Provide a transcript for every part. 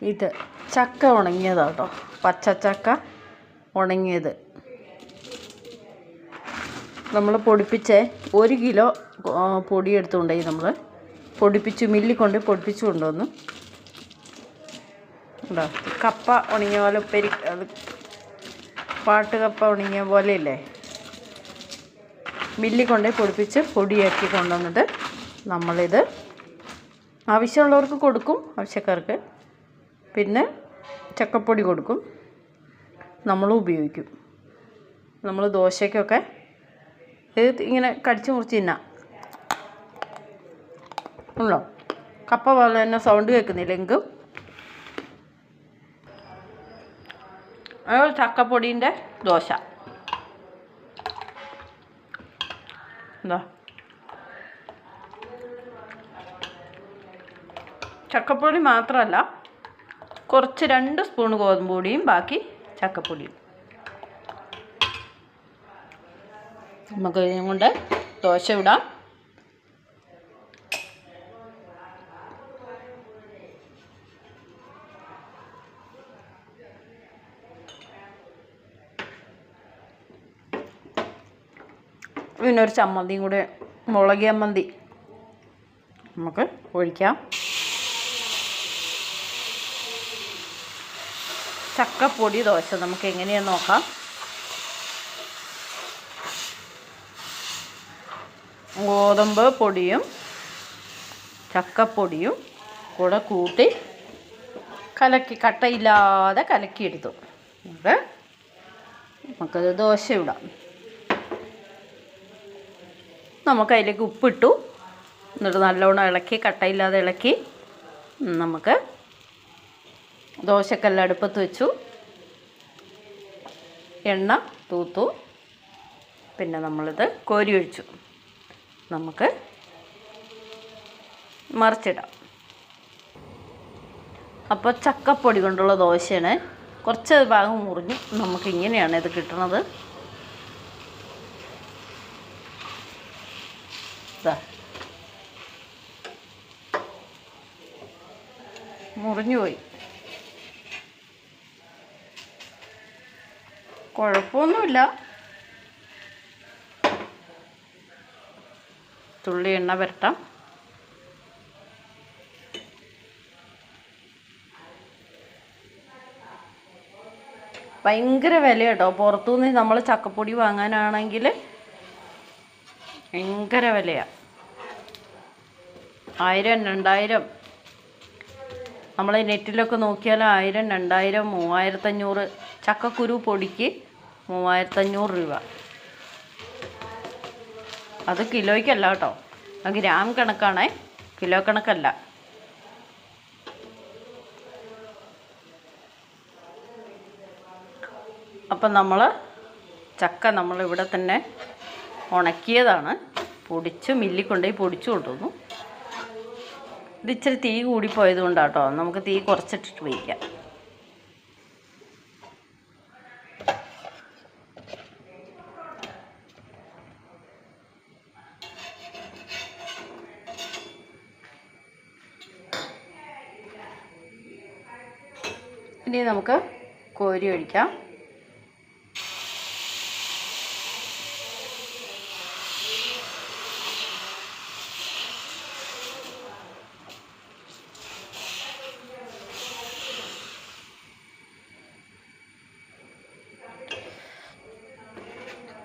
ഇത് ചക്ക ഉണങ്ങിയതാണ് കേട്ടോ, പച്ചച്ചക്ക ഉണങ്ങിയത്. നമ്മൾ പൊടിപ്പിച്ച 1 കിലോ പൊടി എടുത്തുകൊണ്ടായി നമ്മൾ പൊടിപ്പിച്ച് മില്ലിൽ കൊണ്ട് പൊടിപ്പിച്ച് കൊണ്ടുവന്നു. ഉണ്ടോ, കപ്പ ഉണങ്ങിയ പോലെ ഉപ്പേരി, അത് പാട്ടുകപ്പ ഉണങ്ങിയ പോലെയല്ലേ, മില്ലിൽ കൊണ്ട് പൊടിപ്പിച്ച് പൊടിയാക്കി കൊണ്ടുവന്നിട്ട് നമ്മളിത് ആവശ്യമുള്ളവർക്ക് കൊടുക്കും, ആവശ്യക്കാർക്ക്. പിന്നെ ചക്കപ്പൊടി കൊടുക്കും, നമ്മളും ഉപയോഗിക്കും. നമ്മൾ ദോശയ്ക്കൊക്കെ ഇത് ഇങ്ങനെ കടിച്ചു മുറിച്ച് തിന്നാം. ഉള്ളോ, കപ്പ പോലെ തന്നെ സൗണ്ട് കേൾക്കുന്നില്ലെങ്കിൽ ചക്കപ്പൊടീൻ്റെ ദോശ. എന്താ, ചക്കപ്പൊടി മാത്രമല്ല, കുറച്ച് 2 സ്പൂൺ ഗോതമ്പ് പൊടിയും ബാക്കി ചക്കപ്പൊടിയും. നമുക്ക് ഇതിനെ കൊണ്ട് ദോശ ഇടാം. പിന്നെ ഒരു ചമ്മന്തിയും കൂടെ, മുളക് ചമ്മന്തി നമുക്ക് ഒഴിക്കാം. ചക്കപ്പൊടി ദോശ നമുക്ക് എങ്ങനെയാണെന്ന് നോക്കാം. ഗോതമ്പ് പൊടിയും ചക്കപ്പൊടിയും കൂടെ കൂട്ടി കലക്കി, കട്ടയില്ലാതെ കലക്കിയെടുത്തു. നമുക്കത് ദോശ ഇടാം. നമുക്ക് അതിലേക്ക് ഉപ്പിട്ടു, എന്നിട്ട് നല്ലോണം ഇളക്കി, കട്ടയില്ലാതെ ഇളക്കി നമുക്ക് ദോശക്കല്ല് അടുപ്പത്ത് വെച്ചു. എണ്ണ തൂത്തു, പിന്നെ നമ്മളിത് കോരി ഒഴിച്ചു. നമുക്ക് മറിച്ചിടാം. അപ്പോൾ ചക്കപ്പൊടി കൊണ്ടുള്ള ദോശയാണ്. കുറച്ച് ഭാഗം മുറിഞ്ഞു. നമുക്കിങ്ങനെയാണ് ഇത് കിട്ടുന്നത്. മുറിഞ്ഞുപോയി, കുഴപ്പമൊന്നുമില്ല. തുള്ളി എണ്ണ പുരട്ടാം. ഭയങ്കര വില കേട്ടോ, പുറത്തുനിന്ന് നമ്മൾ ചക്കപ്പൊടി വാങ്ങാനാണെങ്കിൽ ഭയങ്കര വിലയാണ്. 1000, 2000, നമ്മൾ നെറ്റിലൊക്കെ നോക്കിയാൽ 1000, 2000, 3500. ചക്കക്കുരു പൊടിക്ക് 3500 രൂപ. അത് കിലോയ്ക്കല്ല കേട്ടോ, ഗ്രാം കണക്കാണേ, കിലോ കണക്കല്ല. അപ്പം ചക്ക നമ്മളിവിടെ തന്നെ ഉണക്കിയതാണ്, പൊടിച്ച് മില്ലിൽ കൊണ്ടുപോയി പൊടിച്ചു കൊണ്ടുവന്നു. ഇത് ഇച്ചിരി തീ കൂടിപ്പോയത് കൊണ്ടാട്ടോ, നമുക്ക് തീ കുറച്ചിട്ടിട്ട് വയ്ക്കാം. ഇനി നമുക്ക് കോരി ഒഴിക്കാം.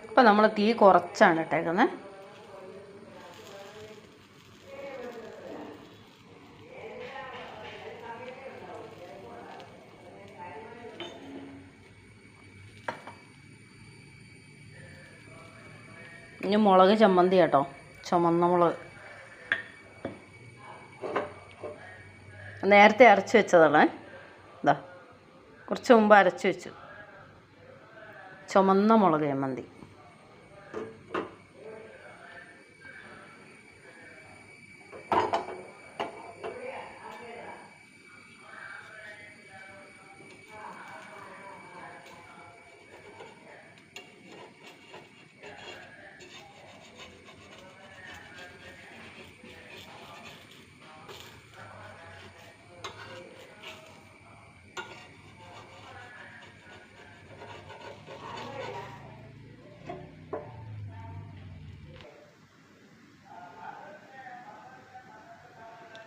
അപ്പോൾ നമ്മൾ തീ കുറച്ചാണ് ഇട്ടേക്കുന്നത്. ഇനി മുളക് ചമ്മന്തി കേട്ടോ, ചുമന്ന മുളക് നേരത്തെ അരച്ച് വെച്ചതാണ്. ഇതാ, കുറച്ച് മുമ്പ് അരച്ച് വെച്ചു. ചുമന്ന മുളക് ചമ്മന്തി.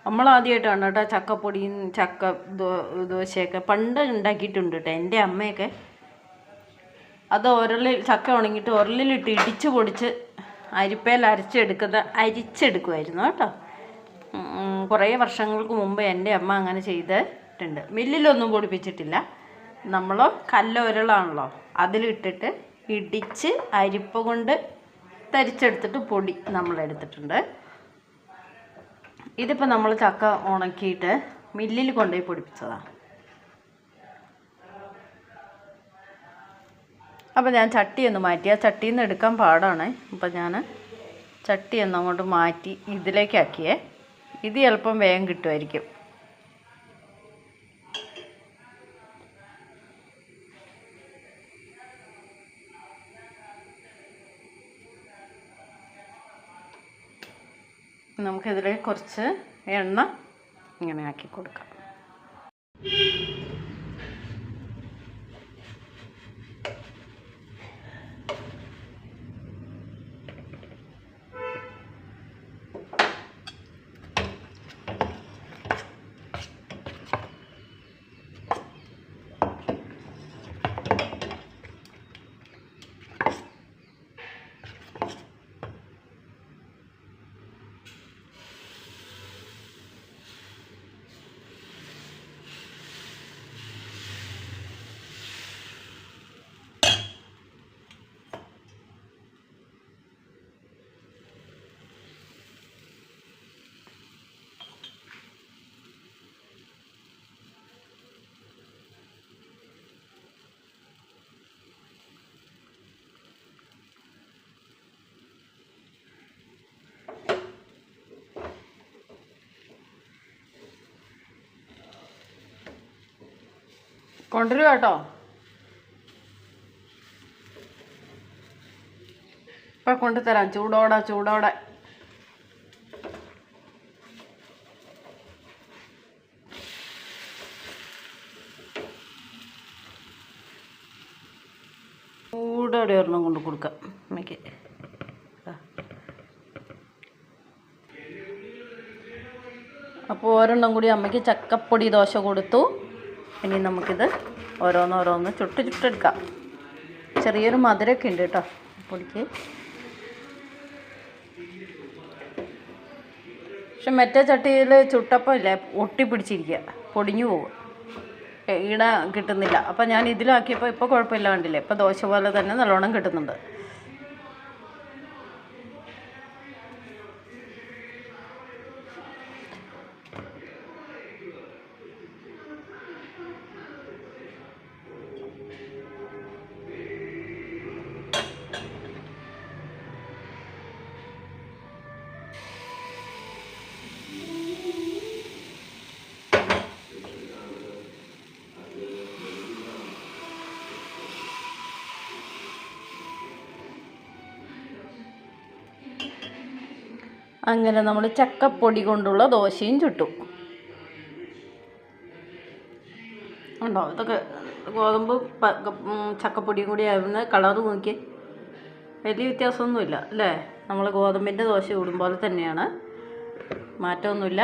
നമ്മളാദ്യമായിട്ടാണ് കേട്ടോ ചക്കപ്പൊടിയും ദോശയൊക്കെ പണ്ട് ഉണ്ടാക്കിയിട്ടുണ്ട് കേട്ടോ. എൻ്റെ അമ്മയൊക്കെ അത് ചക്ക ഉണങ്ങിയിട്ട് ഉരലിലിട്ട് ഇടിച്ച് പൊടിച്ച് അരിപ്പയിൽ അരിച്ചെടുക്കുമായിരുന്നു കേട്ടോ. കുറേ വർഷങ്ങൾക്ക് മുമ്പ് എൻ്റെ അമ്മ അങ്ങനെ ചെയ്തിട്ടുണ്ട്. മില്ലിലൊന്നും പൊടിപ്പിച്ചിട്ടില്ല. നമ്മൾ കല്ലുരലാണല്ലോ, അതിലിട്ടിട്ട് ഇടിച്ച് അരിപ്പ കൊണ്ട് തരിച്ചെടുത്തിട്ട് പൊടി നമ്മളെടുത്തിട്ടുണ്ട്. ഇതിപ്പോൾ നമ്മൾ ചക്ക ഉണക്കിയിട്ട് മില്ലിൽ കൊണ്ടുപോയി പൊടിപ്പിച്ചതാണ്. അപ്പോൾ ഞാൻ ചട്ടി ഒന്ന് മാറ്റി, ആ ചട്ടിയിൽ നിന്ന് എടുക്കാൻ പാടാണ്. അപ്പോൾ ഞാൻ ചട്ടി ഒന്ന് അങ്ങോട്ട് മാറ്റി ഇതിലേക്കാക്കിയേ. ഇത് ചിലപ്പം വേഗം കിട്ടുമായിരിക്കും. നമുക്കിതിൽ കുറച്ച് എണ്ണ ഇങ്ങനെ ആക്കി കൊടുക്കാം. കൊണ്ടുവരും കേട്ടോ. ഇപ്പം കൊണ്ടുതരാം, ചൂടോടെ. ചൂടോടെ ഒരെണ്ണം കൊണ്ട് കൊടുക്കാം അമ്മയ്ക്ക്. അപ്പോൾ ഒരെണ്ണം കൂടി അമ്മയ്ക്ക് ചക്കപ്പൊടി ദോശ കൊടുത്തു. ഇനി നമുക്കിത് ഓരോന്നോരോന്ന് ചുട്ടെടുക്കാം. ചെറിയൊരു മധുരമൊക്കെ ഉണ്ട് കേട്ടോ പൊടിക്ക്. പക്ഷെ മറ്റേ ചട്ടിയിൽ ചുട്ടപ്പോൾ ഇല്ലേ ഒട്ടിപ്പിടിച്ചിരിക്കുക, പൊടിഞ്ഞു പോകും, ഈട കിട്ടുന്നില്ല. അപ്പം ഞാൻ ഇതിലാക്കിയപ്പോൾ ഇപ്പോൾ കുഴപ്പമില്ല, കണ്ടില്ലേ? ഇപ്പോൾ ദോശ പോലെ തന്നെ നല്ലോണം കിട്ടുന്നുണ്ട്. അങ്ങനെ നമ്മൾ ചക്കപ്പൊടി കൊണ്ടുള്ള ദോശയും ചുട്ടു. ഉണ്ടോ? ഇതൊക്കെ ഗോതമ്പ് ചക്കപ്പൊടിയും കൂടി ആവുന്ന കളറ് നോക്കി വലിയ വ്യത്യാസമൊന്നുമില്ല അല്ലേ? നമ്മൾ ഗോതമ്പിൻ്റെ ദോശ ചൂടും പോലെ തന്നെയാണ്, മാറ്റമൊന്നുമില്ല.